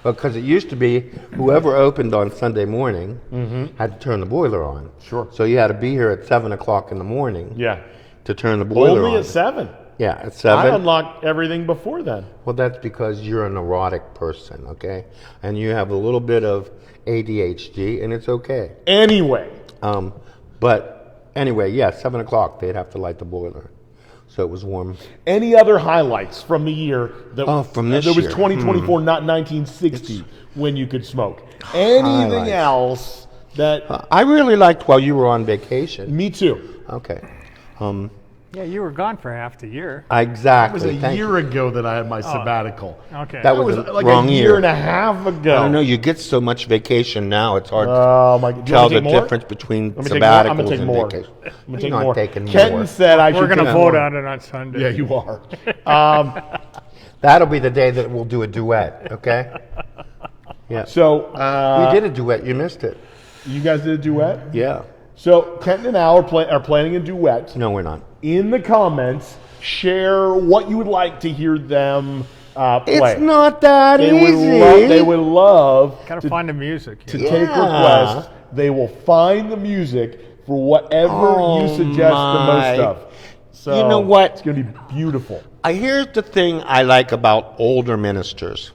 [SPEAKER 1] Because it used to be whoever opened on Sunday morning had to turn the boiler on.
[SPEAKER 2] Sure.
[SPEAKER 1] So you had to be here at 7 o'clock in the morning
[SPEAKER 2] Yeah.
[SPEAKER 1] to turn the boiler
[SPEAKER 2] Only
[SPEAKER 1] on.
[SPEAKER 2] at 7.
[SPEAKER 1] Yeah, at
[SPEAKER 2] I
[SPEAKER 1] 7.
[SPEAKER 2] unlocked everything before then.
[SPEAKER 1] Well, that's because you're a neurotic person, okay? And you have a little bit of ADHD, and it's okay.
[SPEAKER 2] Anyway,
[SPEAKER 1] But anyway, yeah, 7 o'clock, they'd have to light the boiler. So it was warm.
[SPEAKER 2] any other highlights from the year that
[SPEAKER 1] from this
[SPEAKER 2] that was
[SPEAKER 1] year?
[SPEAKER 2] 2024, not 1960, when you could smoke? Anything
[SPEAKER 1] Highlights.
[SPEAKER 2] else that?
[SPEAKER 1] I really liked while you were on vacation.
[SPEAKER 2] Me too.
[SPEAKER 1] Okay.
[SPEAKER 3] Yeah, you were gone for half the year.
[SPEAKER 2] It was
[SPEAKER 1] Exactly.
[SPEAKER 2] a
[SPEAKER 1] Thank
[SPEAKER 2] year
[SPEAKER 1] you.
[SPEAKER 2] ago that I had my sabbatical.
[SPEAKER 3] Okay.
[SPEAKER 1] That
[SPEAKER 2] That was
[SPEAKER 1] a
[SPEAKER 2] like
[SPEAKER 1] wrong
[SPEAKER 2] a year and a half ago.
[SPEAKER 1] I don't know. You get so much vacation now, it's hard
[SPEAKER 2] Oh my!
[SPEAKER 1] to
[SPEAKER 2] Do you
[SPEAKER 1] tell
[SPEAKER 2] want
[SPEAKER 1] the
[SPEAKER 2] to take more?
[SPEAKER 1] difference between
[SPEAKER 2] Let me take more. I'm
[SPEAKER 1] sabbaticals
[SPEAKER 2] gonna take
[SPEAKER 1] and
[SPEAKER 2] more.
[SPEAKER 1] vacation.
[SPEAKER 2] I'm gonna
[SPEAKER 1] You're
[SPEAKER 2] take
[SPEAKER 1] not
[SPEAKER 2] more.
[SPEAKER 1] taking
[SPEAKER 2] Kenton
[SPEAKER 1] more.
[SPEAKER 2] said I should.
[SPEAKER 3] We're going to
[SPEAKER 2] take
[SPEAKER 3] vote
[SPEAKER 2] more.
[SPEAKER 3] on it on Sunday.
[SPEAKER 2] Yeah, you are.
[SPEAKER 1] That'll be the day that we'll do a duet, okay? Yeah.
[SPEAKER 2] So
[SPEAKER 1] we did a duet. You missed it.
[SPEAKER 2] you guys did a duet.
[SPEAKER 1] Yeah.
[SPEAKER 2] So Kenton and Al are planning a duet.
[SPEAKER 1] No, we're not.
[SPEAKER 2] In the comments, share what you would like to hear them play.
[SPEAKER 1] It's not that
[SPEAKER 2] They
[SPEAKER 1] easy.
[SPEAKER 2] would love
[SPEAKER 3] Got to find the music.
[SPEAKER 2] to
[SPEAKER 3] here.
[SPEAKER 2] take
[SPEAKER 1] Yeah.
[SPEAKER 2] requests. They will find the music for whatever you suggest the
[SPEAKER 1] my.
[SPEAKER 2] most of. So
[SPEAKER 1] You know what?
[SPEAKER 2] It's going to be beautiful.
[SPEAKER 1] Here's the thing I like about older ministers.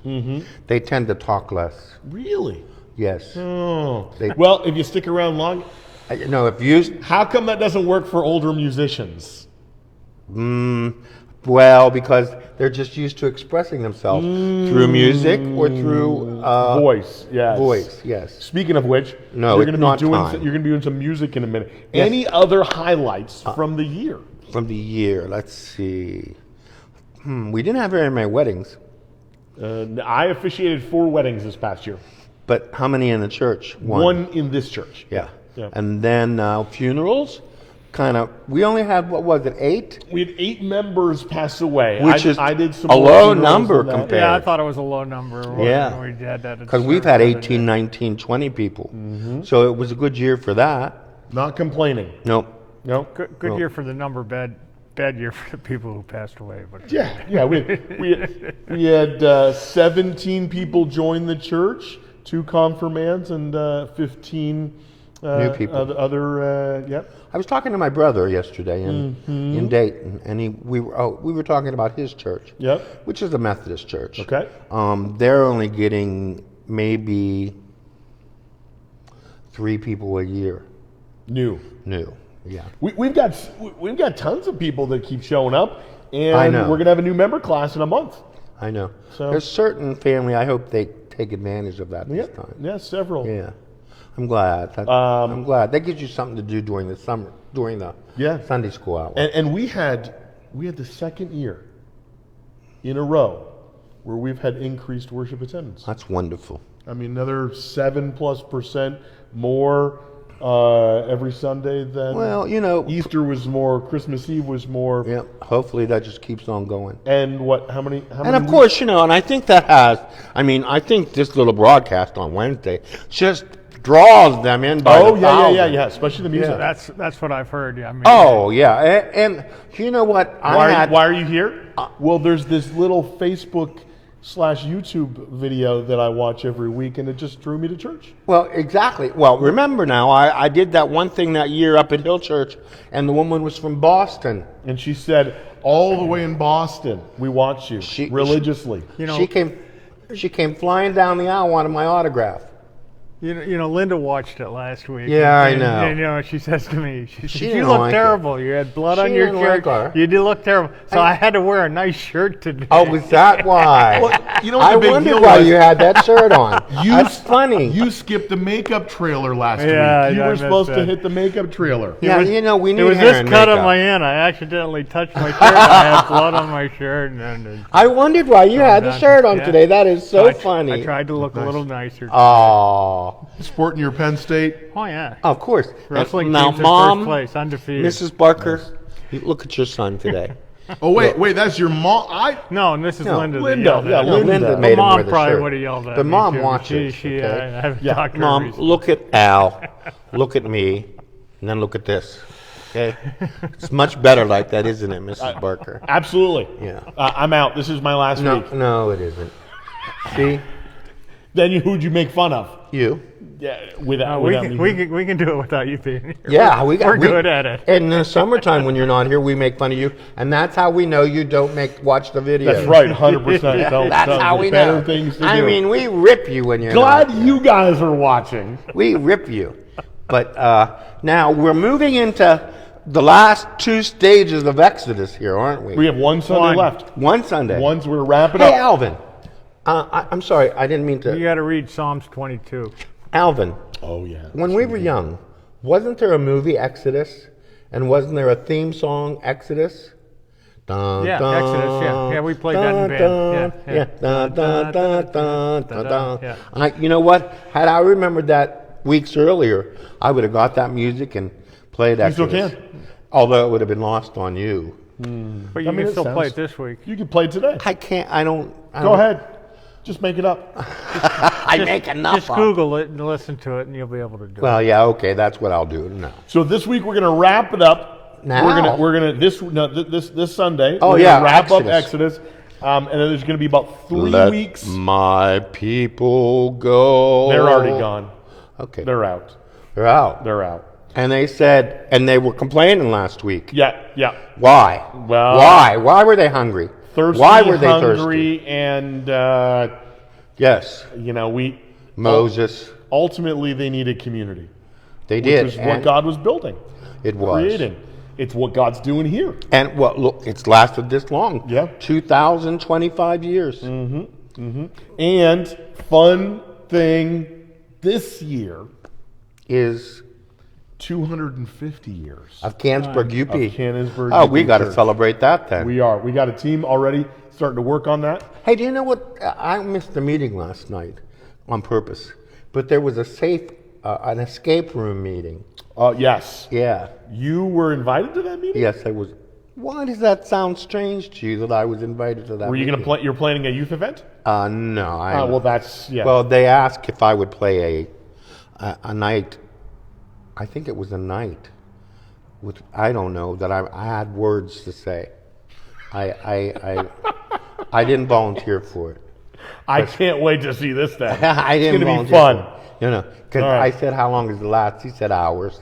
[SPEAKER 1] They tend to talk less.
[SPEAKER 2] Really?
[SPEAKER 1] Yes.
[SPEAKER 2] Oh.
[SPEAKER 1] They-
[SPEAKER 2] Well, if you stick around long,
[SPEAKER 1] No, if you
[SPEAKER 2] how come that doesn't work for older musicians?
[SPEAKER 1] well, because they're just used to expressing themselves through music or through
[SPEAKER 2] Voice, yes.
[SPEAKER 1] Voice, yes.
[SPEAKER 2] Speaking of which,
[SPEAKER 1] No,
[SPEAKER 2] you're
[SPEAKER 1] it's
[SPEAKER 2] gonna
[SPEAKER 1] not
[SPEAKER 2] be doing
[SPEAKER 1] time.
[SPEAKER 2] you're going to be doing some music in a minute.
[SPEAKER 1] Yes.
[SPEAKER 2] Any other highlights from the year?
[SPEAKER 1] From the year, let's see. We didn't have very many weddings,
[SPEAKER 2] I officiated 4 weddings this past year.
[SPEAKER 1] but how many in the church?
[SPEAKER 2] One in this church.
[SPEAKER 1] Yeah.
[SPEAKER 2] Yeah.
[SPEAKER 1] And then funerals, kind of. We only had, what was it, 8?
[SPEAKER 2] We had 8 members pass away.
[SPEAKER 1] Which is
[SPEAKER 2] I did some
[SPEAKER 1] a
[SPEAKER 2] more
[SPEAKER 1] low
[SPEAKER 2] funerals
[SPEAKER 1] number
[SPEAKER 2] than that.
[SPEAKER 1] compared.
[SPEAKER 3] Yeah, I thought it was a low number.
[SPEAKER 1] Yeah.
[SPEAKER 3] when we had that.
[SPEAKER 1] Because we've had 18, 19, 20 people. So it was a good year for that.
[SPEAKER 2] Not complaining.
[SPEAKER 1] Nope.
[SPEAKER 2] No.
[SPEAKER 3] Good year for the number, bad year for the people who passed away. But
[SPEAKER 2] Yeah. We had 17 people join the church, 2 confirmands, and 15
[SPEAKER 1] New people.
[SPEAKER 2] Yep.
[SPEAKER 1] I was talking to my brother yesterday in Dayton, and we were talking about his church.
[SPEAKER 2] Yep.
[SPEAKER 1] Which is a Methodist church.
[SPEAKER 2] Okay.
[SPEAKER 1] They're only getting maybe 3 people a year.
[SPEAKER 2] New.
[SPEAKER 1] Yeah.
[SPEAKER 2] We've got tons of people that keep showing up, and
[SPEAKER 1] I know.
[SPEAKER 2] we're gonna have a new member class in a month.
[SPEAKER 1] I know.
[SPEAKER 2] So-
[SPEAKER 1] There's certain family. I hope they take advantage of that this time.
[SPEAKER 2] Yeah, several.
[SPEAKER 1] Yeah. I'm glad. I'm glad. That gives you something to do during the summer, during the Sunday school hour.
[SPEAKER 2] And we had the second year in a row where we've had increased worship attendance.
[SPEAKER 1] That's wonderful.
[SPEAKER 2] I mean, another 7+% more every Sunday than.
[SPEAKER 1] Well, you know,
[SPEAKER 2] Easter was more, Christmas Eve was more.
[SPEAKER 1] yeah. Hopefully that just keeps on going.
[SPEAKER 2] And what? How many?
[SPEAKER 1] And of course, you know, and I think that has. I mean, I think this little broadcast on Wednesday just draws them in by the thousands.
[SPEAKER 2] yeah. Especially the music.
[SPEAKER 3] That's what I've heard. Yeah, I mean,
[SPEAKER 1] Oh yeah, and you know what?
[SPEAKER 2] Why are you here? Well, there's this little Facebook/YouTube video that I watch every week, and it just drew me to church.
[SPEAKER 1] Well, exactly. Well, remember now, I did that one thing that year up at Hill Church, and the woman was from Boston.
[SPEAKER 2] And she said, all the way in Boston, we watch you religiously.
[SPEAKER 3] you know,
[SPEAKER 1] She came flying down the aisle wanting my autograph.
[SPEAKER 3] You know, Linda watched it last week.
[SPEAKER 1] Yeah, I
[SPEAKER 3] and,
[SPEAKER 1] know.
[SPEAKER 3] And, you know, she says to me, she says,
[SPEAKER 1] didn't
[SPEAKER 3] "You look
[SPEAKER 1] like it.
[SPEAKER 3] terrible. You had blood on
[SPEAKER 1] She
[SPEAKER 3] your
[SPEAKER 1] didn't
[SPEAKER 3] shirt.
[SPEAKER 1] like her.
[SPEAKER 3] You did look terrible." So I had to wear a nice shirt today.
[SPEAKER 1] Oh, was that why?
[SPEAKER 2] Well, you know what
[SPEAKER 1] I
[SPEAKER 2] the big
[SPEAKER 1] wondered
[SPEAKER 2] deal
[SPEAKER 1] why
[SPEAKER 2] was?
[SPEAKER 1] you had that shirt on. That's funny.
[SPEAKER 2] You skipped the makeup trailer last
[SPEAKER 3] Yeah,
[SPEAKER 2] week. You
[SPEAKER 3] I
[SPEAKER 2] were
[SPEAKER 3] missed
[SPEAKER 2] supposed to
[SPEAKER 3] that.
[SPEAKER 2] hit the makeup trailer.
[SPEAKER 1] yeah, you know, we need
[SPEAKER 3] It was
[SPEAKER 1] hair
[SPEAKER 3] this
[SPEAKER 1] and
[SPEAKER 3] cut on
[SPEAKER 1] makeup.
[SPEAKER 3] my end. I accidentally touched my shirt. I had blood on my shirt. And
[SPEAKER 1] I wondered why you had the
[SPEAKER 3] done.
[SPEAKER 1] shirt on
[SPEAKER 3] Yeah.
[SPEAKER 1] today. That is so
[SPEAKER 3] I
[SPEAKER 1] funny.
[SPEAKER 3] I tried to look a little nicer.
[SPEAKER 1] Oh,
[SPEAKER 2] Sporting your Penn State.
[SPEAKER 3] Oh, yeah.
[SPEAKER 1] of course.
[SPEAKER 3] Wrestling
[SPEAKER 1] Now,
[SPEAKER 3] team's in
[SPEAKER 1] Mom,
[SPEAKER 3] first place, undefeated.
[SPEAKER 1] Mrs. Barker, you look at your son today.
[SPEAKER 2] Oh, wait, that's your mom.
[SPEAKER 3] No, and this is
[SPEAKER 1] No,
[SPEAKER 3] Linda. that
[SPEAKER 2] Linda,
[SPEAKER 3] yelled
[SPEAKER 2] yeah,
[SPEAKER 3] at me.
[SPEAKER 1] No,
[SPEAKER 2] Linda.
[SPEAKER 1] Linda
[SPEAKER 2] But
[SPEAKER 1] made him
[SPEAKER 3] Mom
[SPEAKER 1] wear the
[SPEAKER 3] probably
[SPEAKER 1] shirt.
[SPEAKER 3] would have yelled at
[SPEAKER 1] But
[SPEAKER 3] me.
[SPEAKER 1] Mom
[SPEAKER 3] too.
[SPEAKER 1] watches.
[SPEAKER 3] She
[SPEAKER 1] okay?
[SPEAKER 3] I haven't
[SPEAKER 2] Yeah.
[SPEAKER 3] talked to her
[SPEAKER 1] Mom,
[SPEAKER 3] recently.
[SPEAKER 1] look at Al, look at me, and then look at this. Okay, it's much better like that, isn't it, Mrs. Barker?
[SPEAKER 2] Absolutely.
[SPEAKER 1] Yeah.
[SPEAKER 2] I'm out. This is my last week.
[SPEAKER 1] No, it isn't. See,
[SPEAKER 2] Then who'd you make fun of?
[SPEAKER 1] you.
[SPEAKER 2] Yeah, without
[SPEAKER 3] we
[SPEAKER 2] me.
[SPEAKER 3] can do it without you being here.
[SPEAKER 1] Yeah, we're
[SPEAKER 3] good at it.
[SPEAKER 1] In the summertime, when you're not here, we make fun of you, and that's how we know you don't watch the video.
[SPEAKER 2] That's right, 100%. Don't-
[SPEAKER 1] That's
[SPEAKER 2] don't-
[SPEAKER 1] how we
[SPEAKER 2] better
[SPEAKER 1] know.
[SPEAKER 2] things to
[SPEAKER 1] I
[SPEAKER 2] do.
[SPEAKER 1] mean, we rip you when you're
[SPEAKER 2] Glad
[SPEAKER 1] not.
[SPEAKER 2] you guys are watching.
[SPEAKER 1] We rip you. But now we're moving into the last 2 stages of Exodus here, aren't we?
[SPEAKER 2] We have one Sunday
[SPEAKER 3] One.
[SPEAKER 2] left.
[SPEAKER 1] One Sunday.
[SPEAKER 2] Once we're wrapping
[SPEAKER 1] Hey,
[SPEAKER 2] up.
[SPEAKER 1] Alvin. I'm sorry, I didn't mean
[SPEAKER 3] You
[SPEAKER 1] to.
[SPEAKER 3] got to read Psalms 22.
[SPEAKER 1] Alvin,
[SPEAKER 2] Oh, yeah.
[SPEAKER 1] when we were young, wasn't there a movie Exodus? And wasn't there a theme song Exodus? Dun,
[SPEAKER 3] Yeah,
[SPEAKER 1] dun,
[SPEAKER 3] Exodus, yeah. Yeah, we played that in band.
[SPEAKER 1] dun,
[SPEAKER 3] Yeah.
[SPEAKER 1] Dun, dun, dun, dun, dun, dun.
[SPEAKER 3] Yeah.
[SPEAKER 1] You know what? Had I remembered that weeks earlier, I would have got that music and played
[SPEAKER 2] You still
[SPEAKER 1] Exodus.
[SPEAKER 2] can.
[SPEAKER 1] Although it would have been lost on you.
[SPEAKER 3] But you
[SPEAKER 2] I mean,
[SPEAKER 3] can
[SPEAKER 2] it
[SPEAKER 3] still play
[SPEAKER 2] sounds-
[SPEAKER 3] it this week.
[SPEAKER 2] You can play today.
[SPEAKER 1] I can't. I don't.
[SPEAKER 2] Go ahead. Just make it up.
[SPEAKER 1] I make enough.
[SPEAKER 3] Just
[SPEAKER 1] up.
[SPEAKER 3] Google it and listen to it, and you'll be able to do it.
[SPEAKER 1] Well, yeah, okay, that's what I'll do now.
[SPEAKER 2] So this week we're gonna wrap it up.
[SPEAKER 1] Now?
[SPEAKER 2] We're gonna this Sunday.
[SPEAKER 1] Oh,
[SPEAKER 2] we're
[SPEAKER 1] yeah,
[SPEAKER 2] gonna wrap up
[SPEAKER 1] Exodus.
[SPEAKER 2] Exodus, and then there's gonna be about 3
[SPEAKER 1] Let
[SPEAKER 2] weeks.
[SPEAKER 1] my people go.
[SPEAKER 2] They're already gone.
[SPEAKER 1] Okay,
[SPEAKER 2] They're out.
[SPEAKER 1] they're out.
[SPEAKER 2] They're out.
[SPEAKER 1] And they said, and they were complaining last week.
[SPEAKER 2] Yeah.
[SPEAKER 1] Why?
[SPEAKER 2] Well-
[SPEAKER 1] why? Why were they hungry?
[SPEAKER 2] Thirsty,
[SPEAKER 1] Why were they
[SPEAKER 2] hungry, and
[SPEAKER 1] Yes,
[SPEAKER 2] we
[SPEAKER 1] Moses.
[SPEAKER 2] ultimately they needed community,
[SPEAKER 1] They did.
[SPEAKER 2] which is what
[SPEAKER 1] and
[SPEAKER 2] God was building,
[SPEAKER 1] it was.
[SPEAKER 2] creating. It's what God's doing here.
[SPEAKER 1] And well, look, it's lasted this long.
[SPEAKER 2] Yeah.
[SPEAKER 1] 2,025 years.
[SPEAKER 2] And fun thing this year,
[SPEAKER 1] Is
[SPEAKER 2] 250 years.
[SPEAKER 1] of Canonsburg, UP.
[SPEAKER 2] Of Canonsburg,
[SPEAKER 1] Oh, we
[SPEAKER 2] UP
[SPEAKER 1] got to
[SPEAKER 2] Church.
[SPEAKER 1] celebrate that then.
[SPEAKER 2] We are. We got a team already starting to work on that.
[SPEAKER 1] Hey, do you know what? I missed the meeting last night on purpose, but there was an escape room meeting.
[SPEAKER 2] Yes.
[SPEAKER 1] Yeah.
[SPEAKER 2] You were invited to that meeting?
[SPEAKER 1] Yes, I was. Why does that sound strange to you that I was invited to that?
[SPEAKER 2] Were you going to
[SPEAKER 1] meeting?
[SPEAKER 2] play? You're planning a youth event?
[SPEAKER 1] No.
[SPEAKER 2] Well, that's, yeah.
[SPEAKER 1] Well, they asked if I would play a night. I think it was a night. With I don't know that I had words to say. I didn't volunteer for it.
[SPEAKER 2] I can't wait to see this thing.
[SPEAKER 1] I didn't
[SPEAKER 2] It's gonna be
[SPEAKER 1] volunteer
[SPEAKER 2] fun.
[SPEAKER 1] for it. You know, because
[SPEAKER 2] All right.
[SPEAKER 1] I said, how long does it last? He said hours.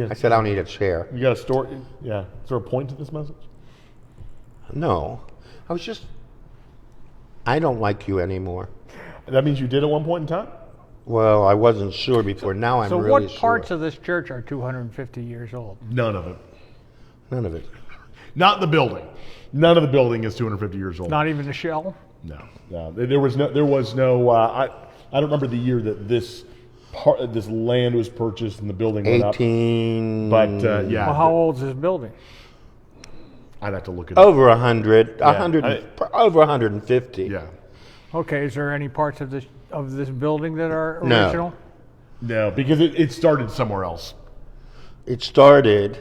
[SPEAKER 1] I said, I'll need a chair.
[SPEAKER 2] You got a story? Yeah. Is there a point to this message?
[SPEAKER 1] No. I was just, I don't like you anymore.
[SPEAKER 2] That means you did at one point in time?
[SPEAKER 1] Well, I wasn't sure before. Now I'm
[SPEAKER 3] So
[SPEAKER 1] really
[SPEAKER 3] what
[SPEAKER 1] sure.
[SPEAKER 3] parts of this church are 250 years old?
[SPEAKER 2] None of it.
[SPEAKER 1] None of it.
[SPEAKER 2] Not the building. None of the building is 250 years old.
[SPEAKER 3] Not even the shell?
[SPEAKER 2] No. There was no. I don't remember the year that this land was purchased and the building went up.
[SPEAKER 1] 18.
[SPEAKER 2] But yeah,
[SPEAKER 3] Well, how old is this building?
[SPEAKER 2] I'd have to look it up.
[SPEAKER 1] Over 100.
[SPEAKER 2] Yeah,
[SPEAKER 1] Over 150.
[SPEAKER 2] Yeah.
[SPEAKER 3] Okay, is there any parts of this building that are
[SPEAKER 1] No.
[SPEAKER 3] original?
[SPEAKER 2] No, because it started somewhere else.
[SPEAKER 1] It started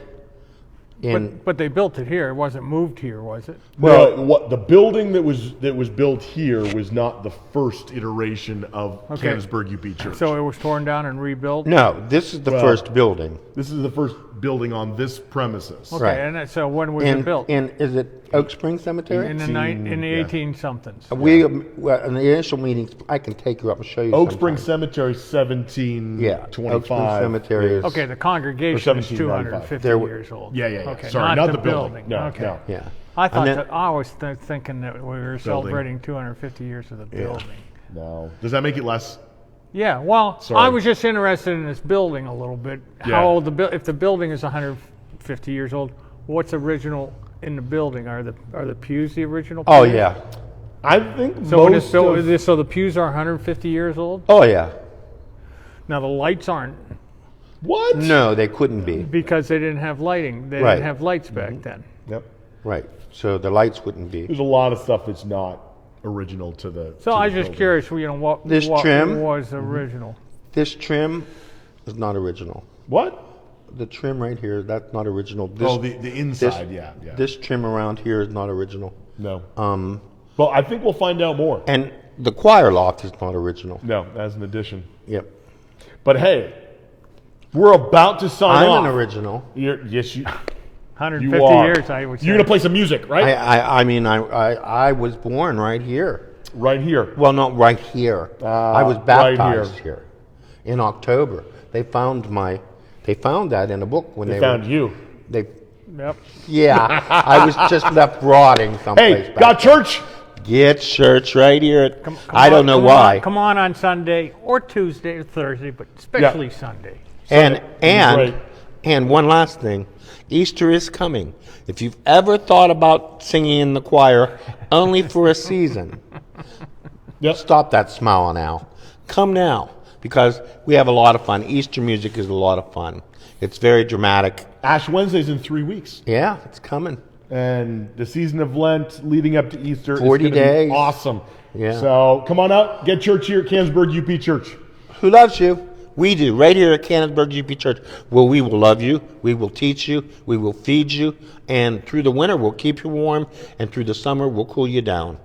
[SPEAKER 1] in.
[SPEAKER 3] But they built it here. It wasn't moved here, was it?
[SPEAKER 2] Well, what the building that was built here was not the first iteration of
[SPEAKER 3] Okay.
[SPEAKER 2] Canonsburg UP Church.
[SPEAKER 3] So it was torn down and rebuilt?
[SPEAKER 1] No, this is the
[SPEAKER 2] Well,
[SPEAKER 1] first building.
[SPEAKER 2] This is the first building on this premises.
[SPEAKER 3] Okay,
[SPEAKER 1] Right.
[SPEAKER 3] and so when was it built?
[SPEAKER 1] Is it Oak Spring Cemetery?
[SPEAKER 3] In the
[SPEAKER 2] yeah.
[SPEAKER 3] 18 somethings.
[SPEAKER 1] We well, in the initial meetings, I can take you up and show you.
[SPEAKER 2] Oak Spring
[SPEAKER 1] sometime.
[SPEAKER 2] Cemetery, 1725.
[SPEAKER 1] Oak Spring Cemetery is.
[SPEAKER 3] Okay, the congregation is
[SPEAKER 2] 1795.
[SPEAKER 3] 250
[SPEAKER 1] There were-
[SPEAKER 3] years old.
[SPEAKER 2] Yeah.
[SPEAKER 3] Okay,
[SPEAKER 2] Sorry, not the building. No,
[SPEAKER 3] okay.
[SPEAKER 2] no.
[SPEAKER 1] Yeah.
[SPEAKER 3] I thought
[SPEAKER 1] And then-
[SPEAKER 3] that I was thinking that we were celebrating 250 years of the building.
[SPEAKER 2] No. Does that make it less?
[SPEAKER 3] Yeah, well,
[SPEAKER 2] Sorry.
[SPEAKER 3] I was just interested in this building a little bit.
[SPEAKER 2] Yeah.
[SPEAKER 3] How old if the building is 150 years old, what's original in the building? Are the pews the original?
[SPEAKER 1] Oh
[SPEAKER 3] pews?
[SPEAKER 1] yeah.
[SPEAKER 2] I think
[SPEAKER 3] So when it's
[SPEAKER 2] most
[SPEAKER 3] built,
[SPEAKER 2] of,
[SPEAKER 3] so the pews are 150 years old.
[SPEAKER 1] Oh yeah.
[SPEAKER 3] Now the lights aren't
[SPEAKER 2] what?
[SPEAKER 1] No, they couldn't be.
[SPEAKER 3] because they didn't have lighting. They
[SPEAKER 1] Right.
[SPEAKER 3] didn't have lights back then.
[SPEAKER 2] Yep.
[SPEAKER 1] Right. So the lights wouldn't be.
[SPEAKER 2] There's a lot of stuff that's not original to the.
[SPEAKER 3] So
[SPEAKER 2] to
[SPEAKER 3] I
[SPEAKER 2] the
[SPEAKER 3] was just
[SPEAKER 2] building.
[SPEAKER 3] curious, what
[SPEAKER 1] This
[SPEAKER 3] what
[SPEAKER 1] trim?
[SPEAKER 3] was original.
[SPEAKER 1] This trim is not original.
[SPEAKER 2] What?
[SPEAKER 1] The trim right here, that's not original. This,
[SPEAKER 2] Oh, the inside. Yeah.
[SPEAKER 1] This trim around here is not original.
[SPEAKER 2] No.
[SPEAKER 1] Um,
[SPEAKER 2] Well, I think we'll find out more.
[SPEAKER 1] and the choir loft is not original.
[SPEAKER 2] No, as an addition.
[SPEAKER 1] Yep.
[SPEAKER 2] But hey, we're about to sign off.
[SPEAKER 1] I'm an original.
[SPEAKER 2] Yes, you.
[SPEAKER 3] 150
[SPEAKER 2] You are.
[SPEAKER 3] years, I would say.
[SPEAKER 2] You're gonna play some music, right?
[SPEAKER 1] I mean, I was born right here.
[SPEAKER 2] Right here.
[SPEAKER 1] Well, not right here. I was
[SPEAKER 2] right
[SPEAKER 1] baptized
[SPEAKER 2] here.
[SPEAKER 1] here in October. They found that in a book when
[SPEAKER 2] They
[SPEAKER 1] they
[SPEAKER 2] found
[SPEAKER 1] were,
[SPEAKER 2] you.
[SPEAKER 1] They,
[SPEAKER 3] Yep.
[SPEAKER 1] yeah, I was just left rotting someplace.
[SPEAKER 2] Hey,
[SPEAKER 1] back
[SPEAKER 2] got
[SPEAKER 1] there.
[SPEAKER 2] church?
[SPEAKER 1] Get church right here. At,
[SPEAKER 3] Come
[SPEAKER 1] I don't know why.
[SPEAKER 3] Come on Sunday or Tuesday or Thursday, but especially Sunday.
[SPEAKER 1] And
[SPEAKER 2] Right.
[SPEAKER 1] and one last thing, Easter is coming. If you've ever thought about singing in the choir only for a season,
[SPEAKER 2] Yep.
[SPEAKER 1] stop that smile now. Come now, because we have a lot of fun. Easter music is a lot of fun. It's very dramatic.
[SPEAKER 2] Ash Wednesday's in 3 weeks.
[SPEAKER 1] Yeah, it's coming.
[SPEAKER 2] And the season of Lent leading up to Easter
[SPEAKER 1] 40
[SPEAKER 2] is gonna be
[SPEAKER 1] days.
[SPEAKER 2] awesome.
[SPEAKER 1] Yeah.
[SPEAKER 2] So come on out, get church here at Canonsburg UP Church.
[SPEAKER 1] Who loves you? We do, right here at Canonsburg UP Church. Well, we will love you, we will teach you, we will feed you, and through the winter we'll keep you warm, and through the summer we'll cool you down.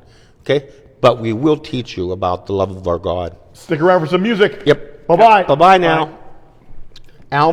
[SPEAKER 1] Okay? But we will teach you about the love of our God.
[SPEAKER 2] Stick around for some music.
[SPEAKER 1] Yep.
[SPEAKER 2] Bye-bye.
[SPEAKER 1] Bye-bye now. Al.